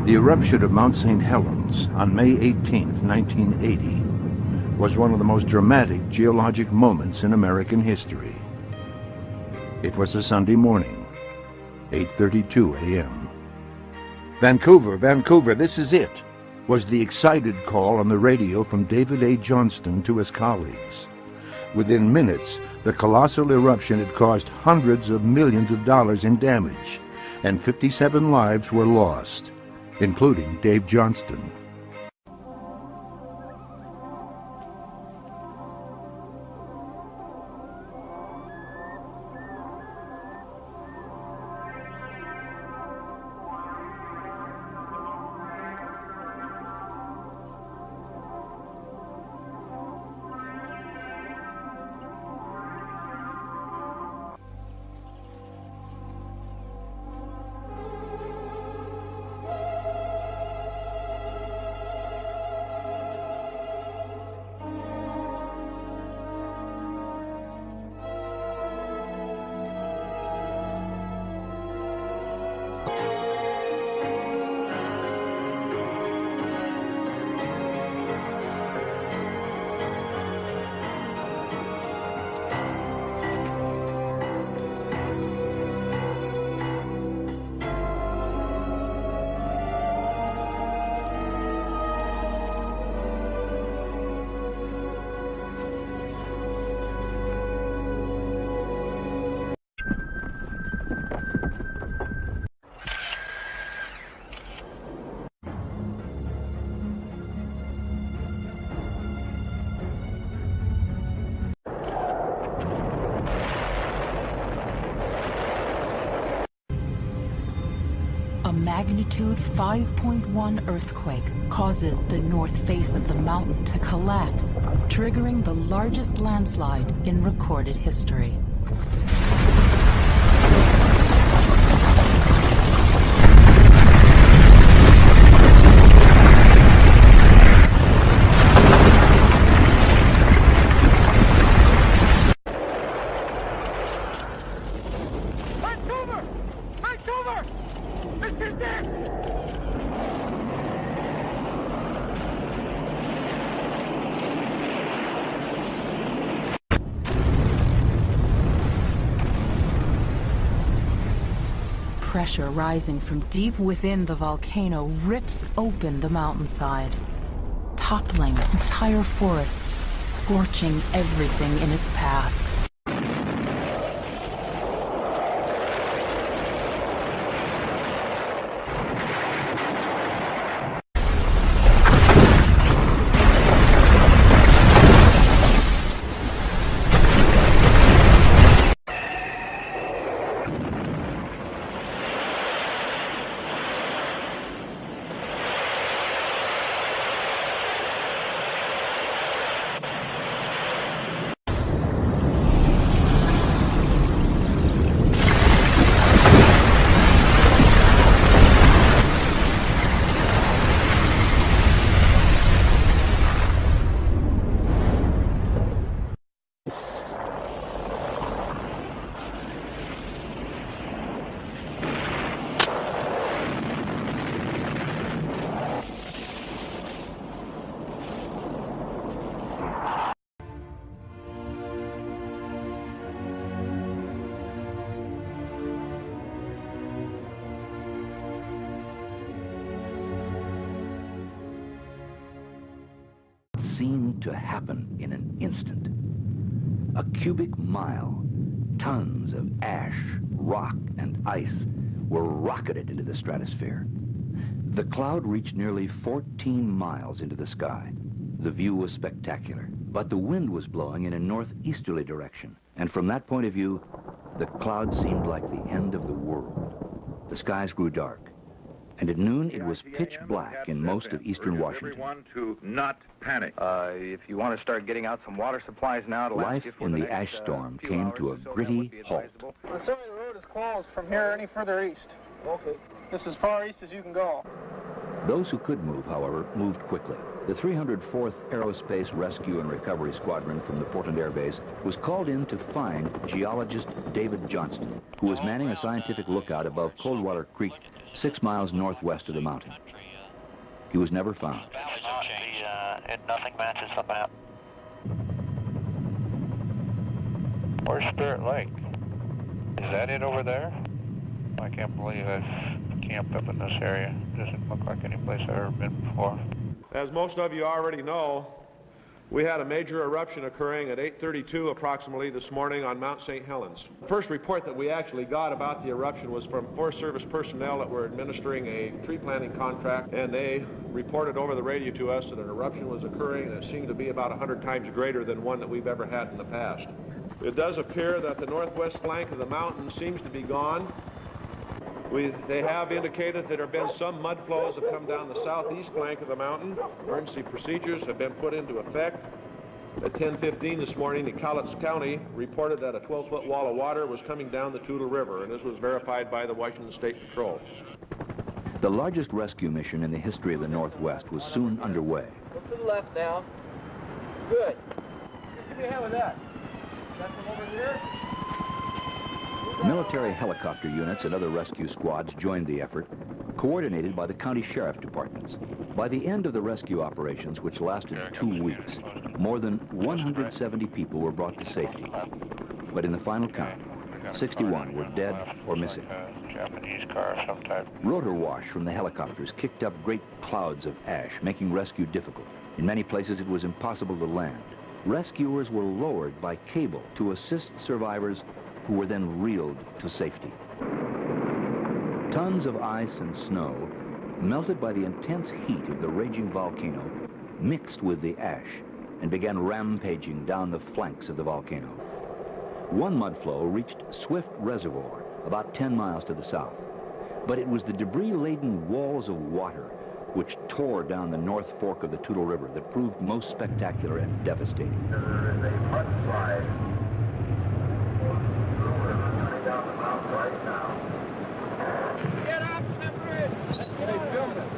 The eruption of Mount St. Helens on May 18, 1980, was one of the most dramatic geologic moments in American history. It was a Sunday morning, 8:32 a.m. Vancouver, this is it," was the excited call on the radio from David A. Johnston to his colleagues. Within minutes, the colossal eruption had caused hundreds of millions of dollars in damage, and 57 lives were lost, including Dave Johnston. A magnitude 5.1 earthquake causes the north face of the mountain to collapse, triggering the largest landslide in recorded history. Pressure rising from deep within the volcano rips open the mountainside, toppling entire forests, scorching everything in its path. Seemed to happen in an instant. A cubic mile, tons of ash, rock, and ice were rocketed into the stratosphere. The cloud reached nearly 14 miles into the sky. The view was spectacular, but the wind was blowing in a northeasterly direction, and from that point of view, the cloud seemed like the end of the world. The skies grew dark, and at noon it was pitch black in most of eastern Washington. Everyone to not panic. If you want to start getting out some water supplies now to Life in the ash storm came to a gritty halt. Assuming the road is closed from here any further east. Okay. This is as far east as you can go. Those who could move, however, moved quickly. The 304th Aerospace Rescue and Recovery Squadron from the Portland Air Base was called in to find geologist David Johnston, who was manning a scientific lookout above Coldwater Creek, 6 miles northwest of the mountain. He was never found. Nothing matches the map. Where's Spirit Lake? Is that it over there? I can't believe I've camped up in this area. Doesn't look like any place I've ever been before. As most of you already know, we had a major eruption occurring at 8:32 approximately this morning on Mount St. Helens. The first report that we actually got about the eruption was from Forest Service personnel that were administering a tree planting contract, and they reported over the radio to us that an eruption was occurring, and it seemed to be about 100 times greater than one that we've ever had in the past. It does appear that the northwest flank of the mountain seems to be gone. They have indicated that there have been some mud flows that come down the southeast flank of the mountain. Emergency procedures have been put into effect. At 10:15 this morning, the Cowlitz County reported that a 12-foot wall of water was coming down the Toutle River, and this was verified by the Washington State Patrol. The largest rescue mission in the history of the Northwest was soon underway. Look to the left now. Good. What do you have with that? That from over here? Military helicopter units and other rescue squads joined the effort, coordinated by the county sheriff departments. By the end of the rescue operations, which lasted 2 weeks, more than 170 people were brought to safety. But in the final count, 61 were dead or missing. Japanese car sometime. Rotor wash from the helicopters kicked up great clouds of ash, making rescue difficult. In many places, it was impossible to land. Rescuers were lowered by cable to assist survivors who were then reeled to safety. Tons of ice and snow, melted by the intense heat of the raging volcano, mixed with the ash and began rampaging down the flanks of the volcano. One mud flow reached Swift Reservoir, about 10 miles to the south. But it was the debris-laden walls of water which tore down the North Fork of the Toutle River that proved most spectacular and devastating. There is a mudslide down the mountain right now. Get up, Pepper! Let's get on. Film this.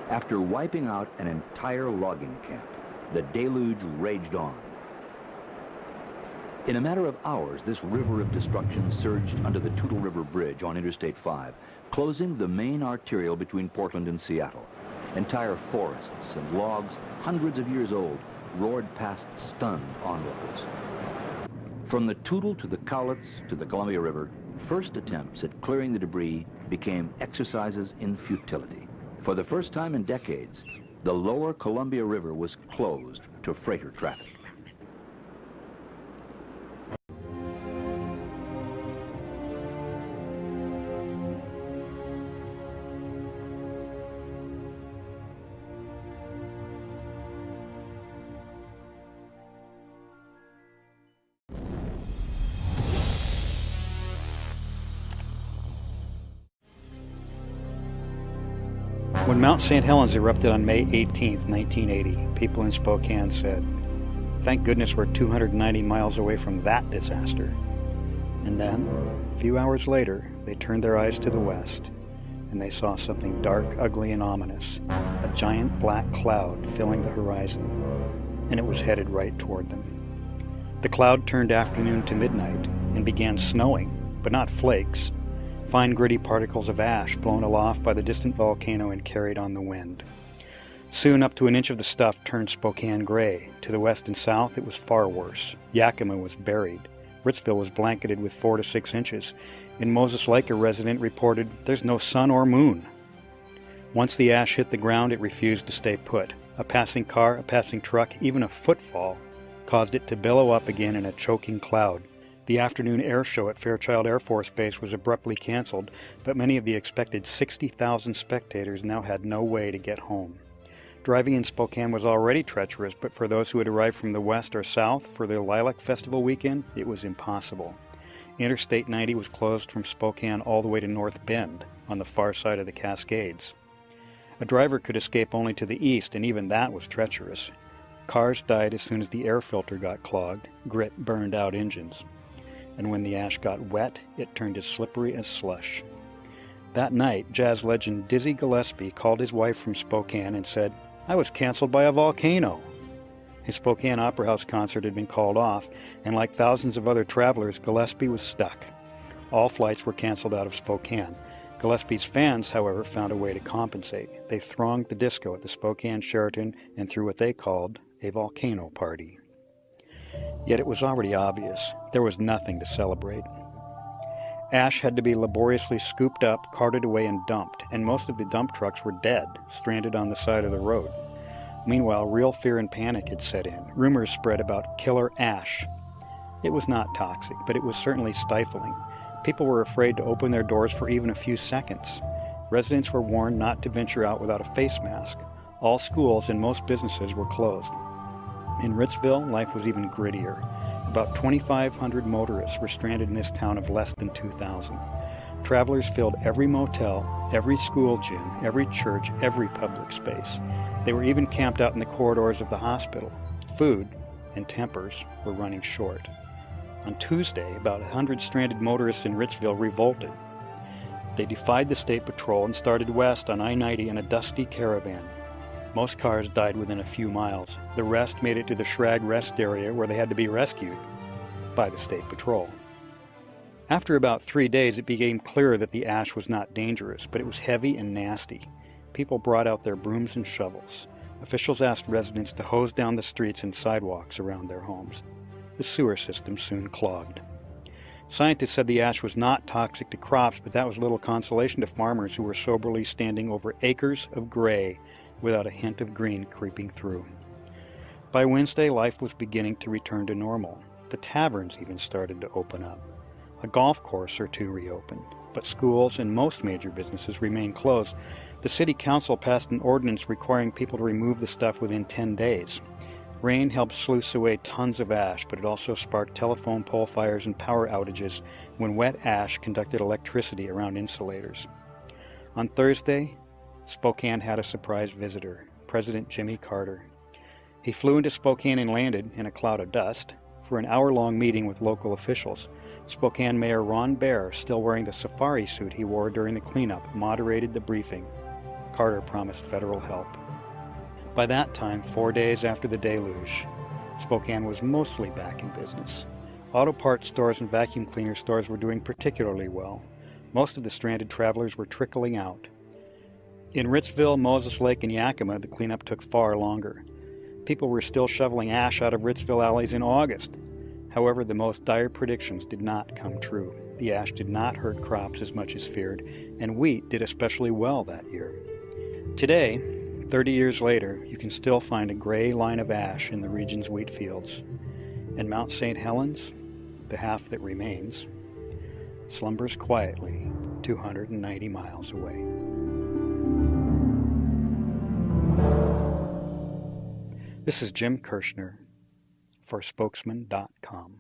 After wiping out an entire logging camp, the deluge raged on. In a matter of hours, this river of destruction surged under the Toutle River Bridge on Interstate 5, closing the main arterial between Portland and Seattle. Entire forests and logs, hundreds of years old, roared past stunned onlookers. From the Toutle to the Cowlitz to the Columbia River, first attempts at clearing the debris became exercises in futility. For the first time in decades, the lower Columbia River was closed to freighter traffic. When Mount St. Helens erupted on May 18, 1980, people in Spokane said, "Thank goodness we're 290 miles away from that disaster." And then, a few hours later, they turned their eyes to the west, and they saw something dark, ugly, and ominous, a giant black cloud filling the horizon, and it was headed right toward them. The cloud turned afternoon to midnight and began snowing, but not flakes. Fine gritty particles of ash blown aloft by the distant volcano and carried on the wind. Soon up to an inch of the stuff turned Spokane gray. To the west and south it was far worse. Yakima was buried. Ritzville was blanketed with 4 to 6 inches. And Moses Lake, a resident, reported, "There's no sun or moon." Once the ash hit the ground, it refused to stay put. A passing car, a passing truck, even a footfall caused it to billow up again in a choking cloud. The afternoon air show at Fairchild Air Force Base was abruptly canceled, but many of the expected 60,000 spectators now had no way to get home. Driving in Spokane was already treacherous, but for those who had arrived from the west or south for the Lilac Festival weekend, it was impossible. Interstate 90 was closed from Spokane all the way to North Bend, on the far side of the Cascades. A driver could escape only to the east, and even that was treacherous. Cars died as soon as the air filter got clogged. Grit burned out engines. And when the ash got wet, it turned as slippery as slush. That night, jazz legend Dizzy Gillespie called his wife from Spokane and said, "I was canceled by a volcano." His Spokane Opera House concert had been called off, and like thousands of other travelers, Gillespie was stuck. All flights were canceled out of Spokane. Gillespie's fans, however, found a way to compensate. They thronged the disco at the Spokane Sheraton and threw what they called a volcano party. Yet it was already obvious there was nothing to celebrate. Ash had to be laboriously scooped up, carted away, and dumped, and most of the dump trucks were dead, stranded on the side of the road. Meanwhile, real fear and panic had set in. Rumors spread about killer ash. It was not toxic, but it was certainly stifling. People were afraid to open their doors for even a few seconds. Residents were warned not to venture out without a face mask. All schools and most businesses were closed. In Ritzville, life was even grittier. About 2,500 motorists were stranded in this town of less than 2,000. Travelers filled every motel, every school gym, every church, every public space. They were even camped out in the corridors of the hospital. Food and tempers were running short. On Tuesday, about 100 stranded motorists in Ritzville revolted. They defied the state patrol and started west on I-90 in a dusty caravan. Most cars died within a few miles. The rest made it to the Shrag rest area where they had to be rescued by the state patrol. After about 3 days, it became clear that the ash was not dangerous, but it was heavy and nasty. People brought out their brooms and shovels. Officials asked residents to hose down the streets and sidewalks around their homes. The sewer system soon clogged. Scientists said the ash was not toxic to crops, but that was little consolation to farmers who were soberly standing over acres of gray without a hint of green creeping through. By Wednesday, life was beginning to return to normal. The taverns even started to open up. A golf course or two reopened, but schools and most major businesses remained closed. The city council passed an ordinance requiring people to remove the stuff within 10 days. Rain helped sluice away tons of ash, but it also sparked telephone pole fires and power outages when wet ash conducted electricity around insulators. On Thursday, Spokane had a surprise visitor, President Jimmy Carter. He flew into Spokane and landed, in a cloud of dust, for an hour-long meeting with local officials. Spokane Mayor Ron Baer, still wearing the safari suit he wore during the cleanup, moderated the briefing. Carter promised federal help. By that time, 4 days after the deluge, Spokane was mostly back in business. Auto parts stores and vacuum cleaner stores were doing particularly well. Most of the stranded travelers were trickling out. In Ritzville, Moses Lake, and Yakima, the cleanup took far longer. People were still shoveling ash out of Ritzville alleys in August. However, the most dire predictions did not come true. The ash did not hurt crops as much as feared, and wheat did especially well that year. Today, 30 years later, you can still find a gray line of ash in the region's wheat fields. And Mount St. Helens, the half that remains, slumbers quietly 290 miles away. This is Jim Kirshner for Spokesman.com.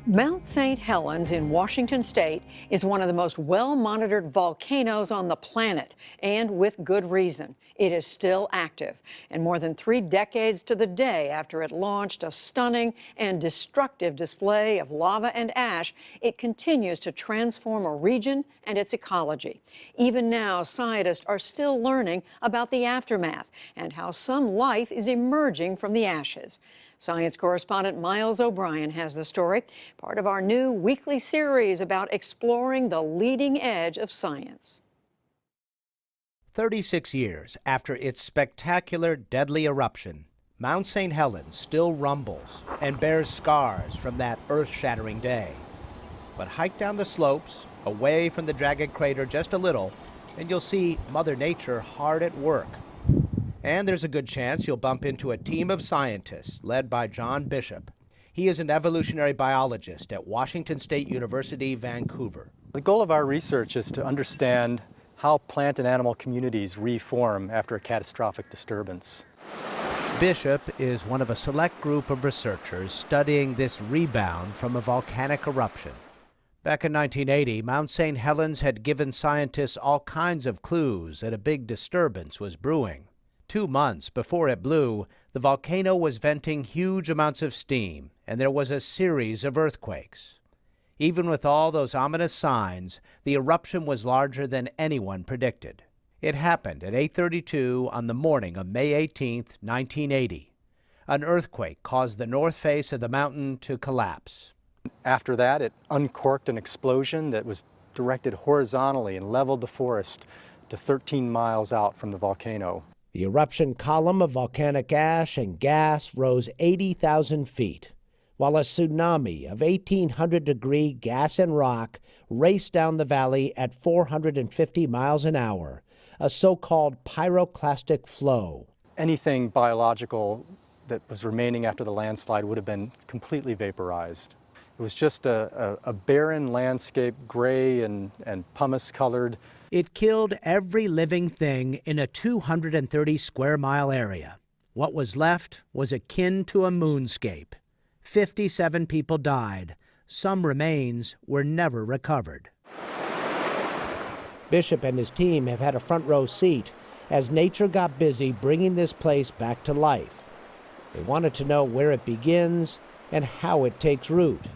Mount St. Helens in Washington state is one of the most well-monitored volcanoes on the planet, and with good reason. It is still active, and more than 3 decades to the day after it launched a stunning and destructive display of lava and ash, it continues to transform a region and its ecology. Even now, scientists are still learning about the aftermath and how some life is emerging from the ashes. Science correspondent Miles O'Brien has the story, part of our new weekly series about exploring the leading edge of science. 36 years after its spectacular, deadly eruption, Mount St. Helens still rumbles and bears scars from that earth-shattering day. But hike down the slopes, away from the jagged crater just a little, and you'll see Mother Nature hard at work. And there's a good chance you'll bump into a team of scientists led by John Bishop. He is an evolutionary biologist at Washington State University, Vancouver. The goal of our research is to understand how plant and animal communities reform after a catastrophic disturbance. Bishop is one of a select group of researchers studying this rebound from a volcanic eruption. Back in 1980, Mount St. Helens had given scientists all kinds of clues that a big disturbance was brewing. 2 months before it blew, the volcano was venting huge amounts of steam, and there was a series of earthquakes. Even with all those ominous signs, the eruption was larger than anyone predicted. It happened at 8:32 on the morning of May 18, 1980. An earthquake caused the north face of the mountain to collapse. After that, it uncorked an explosion that was directed horizontally and leveled the forest to 13 miles out from the volcano. The eruption column of volcanic ash and gas rose 80,000 feet, while a tsunami of 1,800-degree gas and rock raced down the valley at 450 miles an hour, a so-called pyroclastic flow. Anything biological that was remaining after the landslide would have been completely vaporized. It was just a barren landscape, gray and pumice-colored. It killed every living thing in a 230-square-mile area. What was left was akin to a moonscape. 57 people died. Some remains were never recovered. Bishop and his team have had a front-row seat as nature got busy bringing this place back to life. They wanted to know where it begins and how it takes root.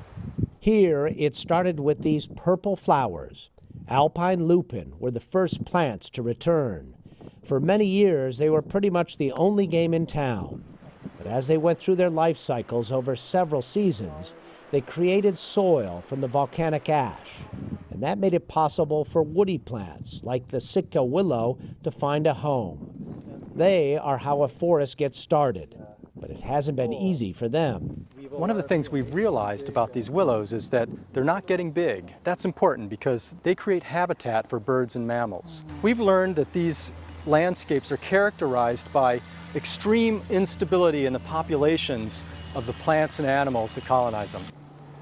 Here, it started with these purple flowers. Alpine lupin were the first plants to return. For many years, they were pretty much the only game in town. But as they went through their life cycles over several seasons, they created soil from the volcanic ash. And that made it possible for woody plants, like the Sitka willow, to find a home. They are how a forest gets started. But it hasn't been easy for them. One of the things we've realized about these willows is that they're not getting big. That's important because they create habitat for birds and mammals. We've learned that these landscapes are characterized by extreme instability in the populations of the plants and animals that colonize them.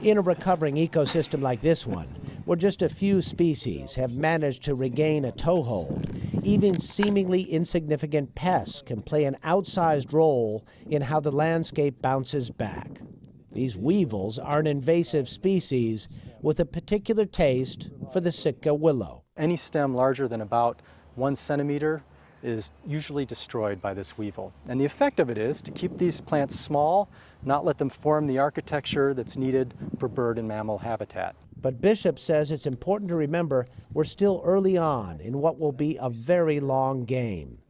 In a recovering ecosystem like this one, where just a few species have managed to regain a toehold, even seemingly insignificant pests can play an outsized role in how the landscape bounces back. These weevils are an invasive species with a particular taste for the Sitka willow. Any stem larger than about 1 centimeter is usually destroyed by this weevil. And the effect of it is to keep these plants small, not let them form the architecture that's needed for bird and mammal habitat. But Bishop says it's important to remember we're still early on in what will be a very long game.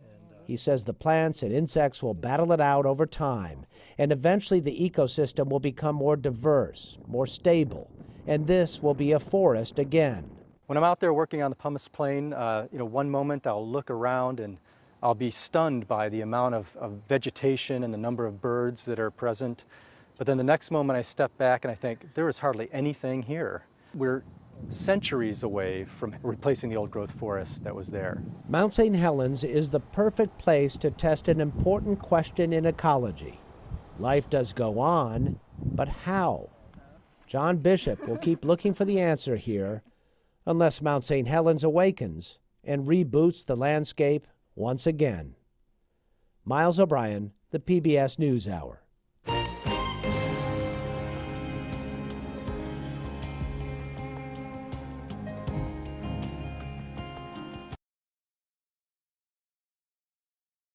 He says the plants and insects will battle it out over time, and eventually the ecosystem will become more diverse, more stable, and this will be a forest again. When I'm out there working on the pumice plain, one moment I'll look around and I'll be stunned by the amount of vegetation and the number of birds that are present. But then the next moment I step back and I think, there is hardly anything here. We're centuries away from replacing the old growth forest that was there. Mount St. Helens is the perfect place to test an important question in ecology. Life does go on, but how? John Bishop will keep looking for the answer here, unless Mount St. Helens awakens and reboots the landscape once again. Miles O'Brien, the PBS NewsHour.